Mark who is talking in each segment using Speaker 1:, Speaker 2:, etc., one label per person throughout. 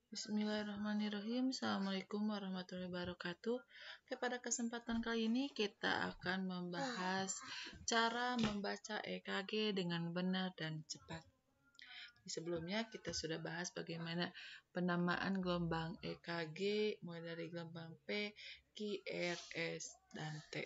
Speaker 1: Bismillahirrahmanirrahim. Assalamualaikum warahmatullahi wabarakatuh. Oke, pada kesempatan kali ini kita akan membahas cara membaca EKG dengan benar dan cepat. Sebelumnya kita sudah bahas bagaimana penamaan gelombang EKG mulai dari gelombang P, Q, R, S, dan T.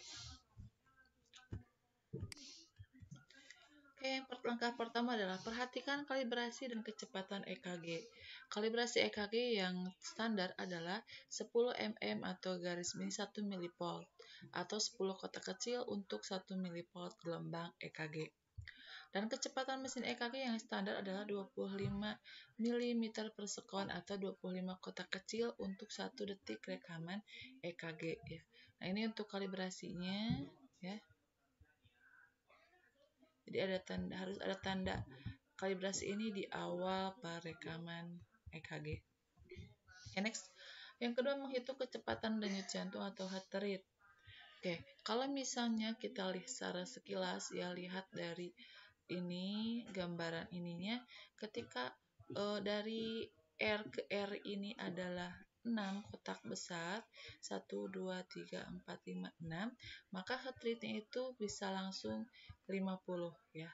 Speaker 1: Oke, langkah pertama adalah perhatikan kalibrasi dan kecepatan EKG. Kalibrasi EKG yang standar adalah 10 mm atau garis miring 1 mV atau 10 kotak kecil untuk 1 mV gelombang EKG. Dan kecepatan mesin EKG yang standar adalah 25 mm per sekon atau 25 kotak kecil untuk 1 detik rekaman EKG. Ya. Nah, ini untuk kalibrasinya, ya. Jadi harus ada tanda kalibrasi ini di awal perekaman EKG. Next. Yang kedua, menghitung kecepatan denyut jantung atau heart rate. Kalau misalnya kita lihat secara sekilas, ya lihat dari ini gambaran ininya, ketika dari R ke R ini adalah 6 kotak besar, 1, 2, 3, 4, 5, 6, maka heart rate-nya itu bisa langsung 50 ya.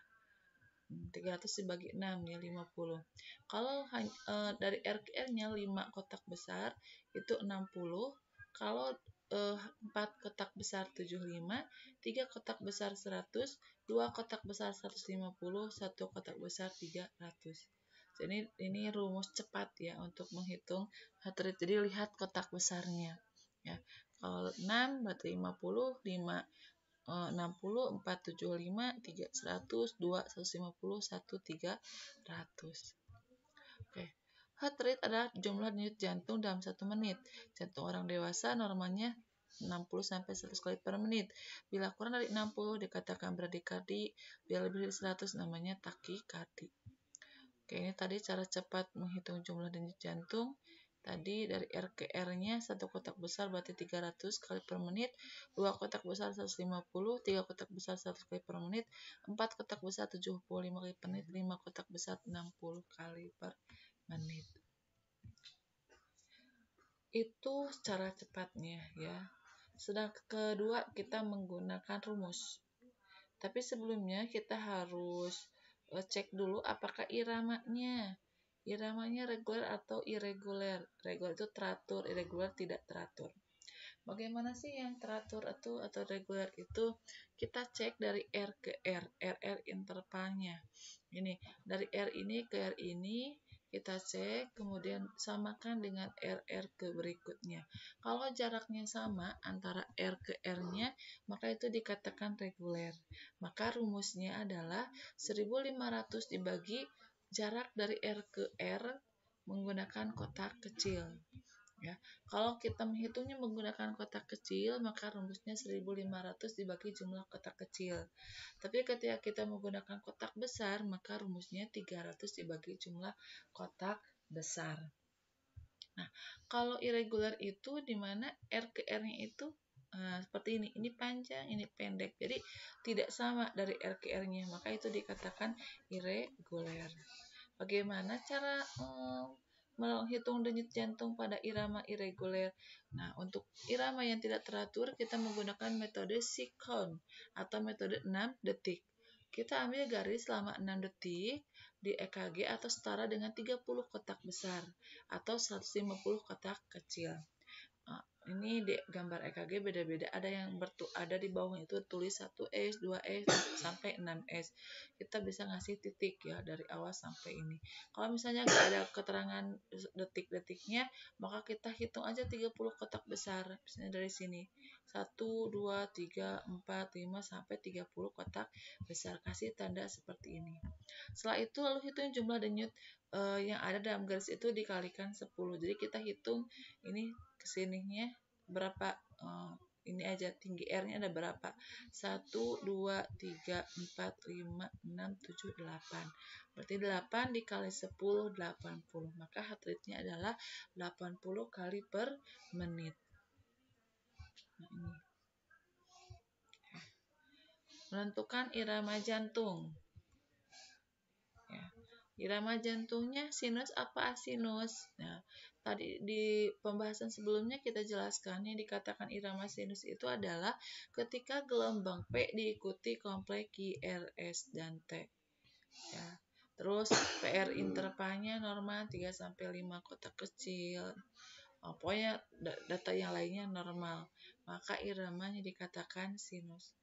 Speaker 1: 300 dibagi 6 ya 50. Kalau dari R ke R-nya 5 kotak besar itu 60. Kalau 4 kotak besar 75, 3 kotak besar 100, 2 kotak besar 150, 1 kotak besar 300. Jadi ini rumus cepat ya untuk menghitung heart rate. Jadi lihat kotak besarnya ya. Kalau 6 berarti 50, 5 60, 475, 3 100, 2 150, 1 300. Heart rate adalah jumlah denyut jantung dalam 1 menit. Jantung orang dewasa normalnya 60-100 kali per menit. Bila kurang dari 60 dikatakan bradikardi, bila lebih dari 100 namanya takikardi. Ini tadi cara cepat menghitung jumlah denyut jantung. Tadi dari R ke R-nya 1 kotak besar berarti 300 kali per menit, 2 kotak besar 150, 3 kotak besar 100 kali per menit, 4 kotak besar 75 kali per menit, 5 kotak besar 60 kali per menit. Itu cara cepatnya ya. Sedang kedua kita menggunakan rumus. Tapi sebelumnya kita harus cek dulu apakah iramanya reguler atau irregular. Reguler itu teratur, irregular tidak teratur. Bagaimana sih yang teratur atau reguler itu? Kita cek dari R ke R, RR intervalnya. Ini dari R ini ke R ini kita cek, kemudian samakan dengan RR ke berikutnya. Kalau jaraknya sama antara R ke R-nya, maka itu dikatakan reguler. Maka rumusnya adalah 1500 dibagi jarak dari R ke R menggunakan kotak kecil. Ya. Kalau kita menghitungnya menggunakan kotak kecil, maka rumusnya 1500 dibagi jumlah kotak kecil. Tapi ketika kita menggunakan kotak besar, maka rumusnya 300 dibagi jumlah kotak besar. Nah, kalau irregular itu di mana R ke R-nya itu seperti ini panjang, ini pendek. Jadi tidak sama dari R ke R-nya, maka itu dikatakan irregular. Bagaimana cara menghitung denyut jantung pada irama irregular? Nah, untuk irama yang tidak teratur, kita menggunakan metode seek count atau metode 6 detik. Kita ambil garis selama 6 detik di EKG atau setara dengan 30 kotak besar atau 150 kotak kecil. Ini di gambar EKG beda-beda, ada yang ada di bawah itu tulis 1S, 2S sampai 6S. Kita bisa ngasih titik ya dari awal sampai ini. Kalau misalnya nggak ada keterangan detik-detiknya, maka kita hitung aja 30 kotak besar. Misalnya dari sini 1, 2, 3, 4, 5 sampai 30 kotak besar. Kasih tanda seperti ini. Setelah itu lalu hitung jumlah denyut yang ada dalam garis itu dikalikan 10. Jadi kita hitung ini kesininya berapa, ini aja tinggi R-nya ada berapa, 1, 2, 3, 4, 5, 6, 7, 8. Berarti 8 dikali 10, 80. Maka heart rate-nya adalah 80 kali per menit. Nah, ini. Menentukan irama jantung. Ya. Irama jantungnya sinus apa asinus? Nah, tadi di pembahasan sebelumnya kita jelaskan yang dikatakan irama sinus itu adalah ketika gelombang P diikuti kompleks QRS dan T. Ya. Terus PR intervalnya normal 3-5 kotak kecil. Pokoknya data yang lainnya normal. Maka iramanya dikatakan sinus.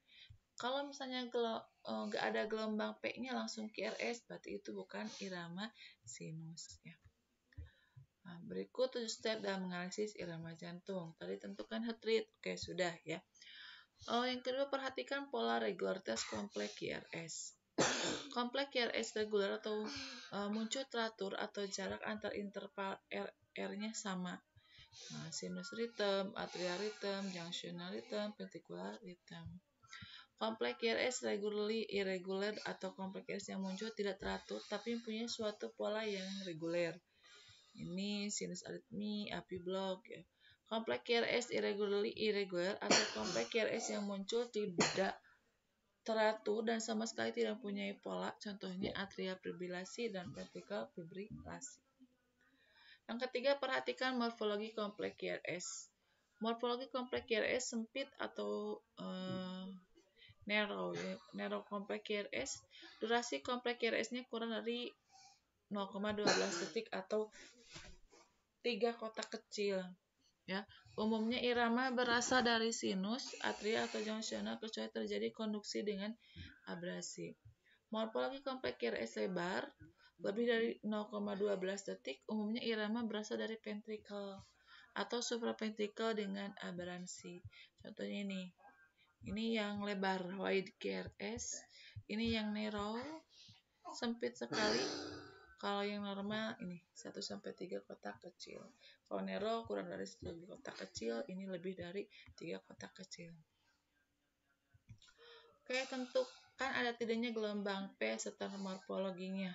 Speaker 1: Kalau misalnya nggak ada gelombang P-nya langsung QRS, berarti itu bukan irama sinus. Ya. Nah, berikut 7 step dalam menganalisis irama jantung. Tadi tentukan heart rate. Oke, sudah ya. Yang kedua, perhatikan pola regularitas kompleks QRS. Kompleks QRS reguler atau muncul teratur atau jarak antar interval R-nya sama. Nah, sinus rhythm, atrial rhythm, junctional rhythm, ventricular rhythm. Kompleks QRS regularly irregular atau kompleks QRS yang muncul tidak teratur tapi mempunyai suatu pola yang reguler. Ini sinus aritmi, api blok ya. Kompleks QRS irregularly irregular atau kompleks QRS yang muncul tidak teratur dan sama sekali tidak mempunyai pola, contohnya atrial fibrilasi dan ventricular fibrilasi. Yang ketiga, perhatikan morfologi kompleks QRS. Morfologi kompleks QRS sempit atau narrow kompleks QRS. Durasi kompleks QRS-nya kurang dari 0,12 detik atau 3 kotak kecil. Ya, umumnya irama berasal dari sinus, atria atau junctional kecuali terjadi konduksi dengan abrasi. Morfologi kompleks QRS lebar lebih dari 0,12 detik, umumnya irama berasal dari ventricle atau supraventricle dengan abrasi. Contohnya ini yang lebar wide QRS, ini yang narrow sempit sekali. Kalau yang normal ini 1-3 kotak kecil. Kalau narrow kurang dari 1 kotak kecil, ini lebih dari 3 kotak kecil. Oke, tentukan ada tidaknya gelombang P serta morfologinya.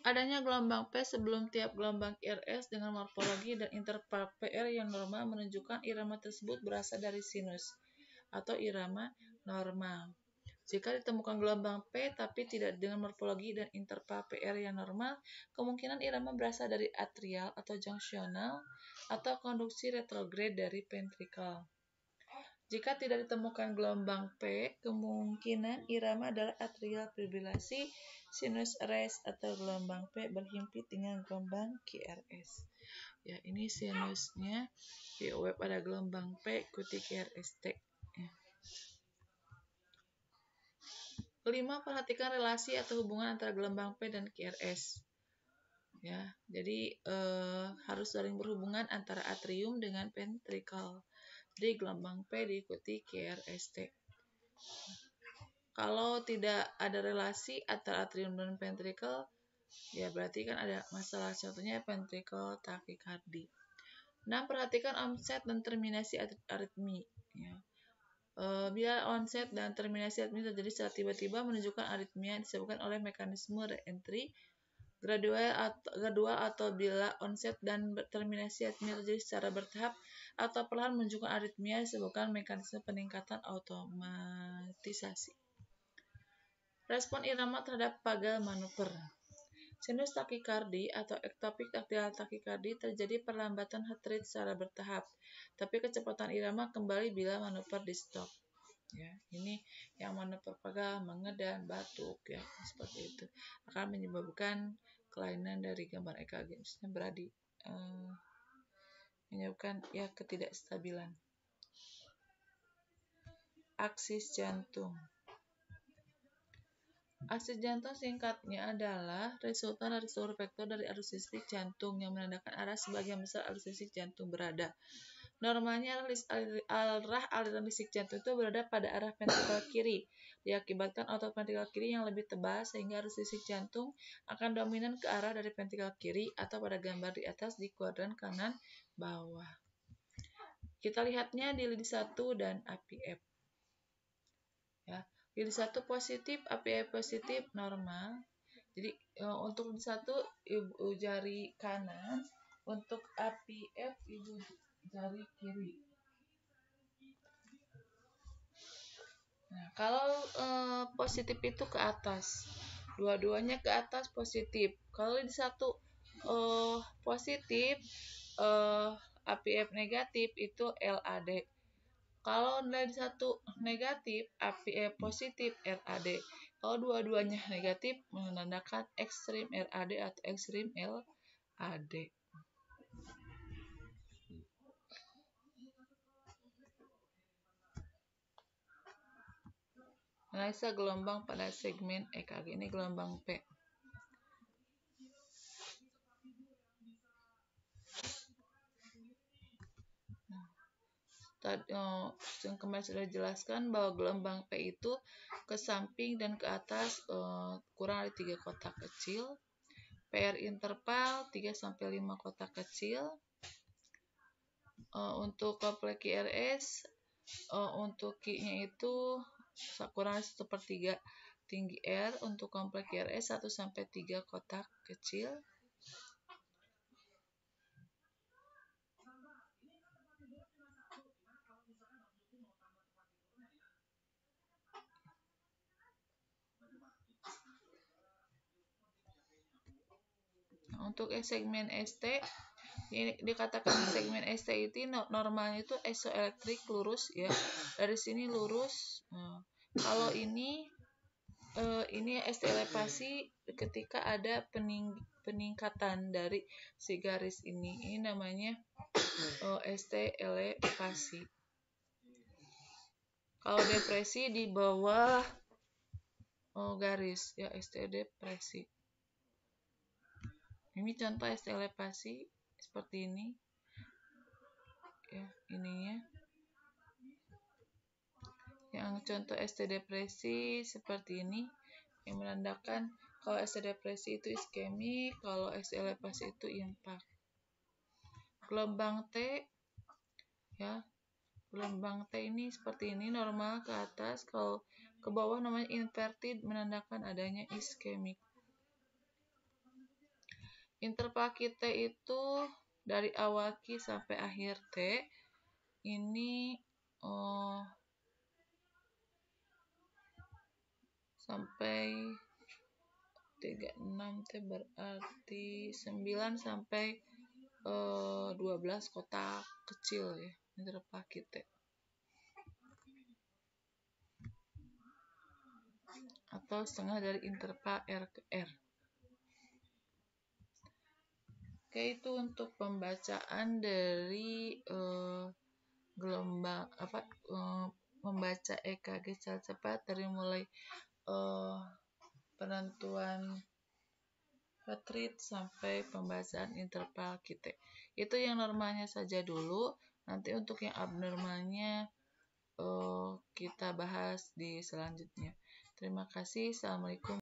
Speaker 1: Adanya gelombang P sebelum tiap gelombang QRS dengan morfologi dan interval PR yang normal menunjukkan irama tersebut berasal dari sinus atau irama normal. Jika ditemukan gelombang P tapi tidak dengan morfologi dan interval PR yang normal, kemungkinan irama berasal dari atrial atau junctional atau konduksi retrograde dari ventricle. Jika tidak ditemukan gelombang P, kemungkinan irama adalah atrial fibrilasi, sinus arrest atau gelombang P berhimpit dengan gelombang QRS. Ya, ini sinusnya di web ada gelombang P ikuti QRST. Ya. Kelima, perhatikan relasi atau hubungan antara gelombang P dan QRS. Ya, jadi harus saling berhubungan antara atrium dengan ventricle. Jadi gelombang P diikuti QRST. Kalau tidak ada relasi antara atrium dan ventricle, ya berarti kan ada masalah. Contohnya ventricle tachycardia. 6. Perhatikan onset dan terminasi aritmi. Ya. Bila onset dan terminasi aritmi terjadi secara tiba-tiba menunjukkan aritmia yang disebabkan oleh mekanisme re-entry gradual atau bila onset dan terminasi aritmia terjadi secara bertahap atau perlahan menunjukkan aritmia disebabkan mekanisme peningkatan automatisasi. Respon irama terhadap pagal manuver. Sinus takikardi atau ectopic atrial takikardi terjadi perlambatan heart rate secara bertahap, tapi kecepatan irama kembali bila manuver di stop. Ya, ini yang manuver pagal, mengedan, batuk, ya seperti itu akan menyebabkan kelainan dari gambar EKG, misalnya beradi menyebabkan ya ketidakstabilan. Aksis jantung. Aksis jantung singkatnya adalah resultan dari seluruh vektor dari arus listrik jantung yang menandakan arah sebagian besar arus listrik jantung berada. Normalnya arah aliran listrik jantung itu berada pada arah ventrikel kiri, diakibatkan otot ventrikel kiri yang lebih tebal sehingga arus listrik jantung akan dominan ke arah dari ventrikel kiri atau pada gambar di atas di kuadran kanan bawah. Kita lihatnya di lini 1 dan APF. Ya, lini 1 positif, APF positif, normal. Jadi untuk lini 1 ibu jari kanan, untuk APF ibu jari kiri. Nah, kalau positif itu ke atas, dua-duanya ke atas positif. Kalau di satu positif, eh, APF negatif itu LAD. Kalau dari satu negatif, APF positif RAD. Kalau dua-duanya negatif, menandakan ekstrim RAD atau ekstrim LAD. Analisa gelombang pada segmen EKG. Ini gelombang P. Yang kemarin sudah jelaskan bahwa gelombang P itu ke samping dan ke atas kurang dari 3 kotak kecil. PR interval 3-5 kotak kecil. Untuk kompleks QRS, untuk Q-nya itu kurang 1/3 tinggi R. Untuk kompleks QRS 1-3 kotak kecil. Untuk segmen ST, ini dikatakan segmen ST itu normalnya itu isoelektrik lurus ya, dari sini lurus. Kalau ini ST elevasi ketika ada peningkatan dari si garis ini namanya ST elevasi. Kalau depresi di bawah garis ya, ST depresi. Ini contoh ST elevasi seperti ini ya, ininya. Yang contoh ST depresi seperti ini yang menandakan kalau ST depresi itu iskemik, kalau ST elevasi itu impak. Gelombang T ya, gelombang T ini seperti ini, normal ke atas, kalau ke bawah namanya inverted, menandakan adanya iskemik. Interval T itu dari awal Q sampai akhir T ini sampai 36 T berarti 9 sampai 12 kotak kecil ya, interval T. Atau setengah dari interval R ke R. Oke, itu untuk pembacaan dari gelombang membaca EKG secara cepat dari mulai penentuan heart rate sampai pembacaan interval T. Itu yang normalnya saja dulu. Nanti untuk yang abnormalnya kita bahas di selanjutnya. Terima kasih. Assalamualaikum.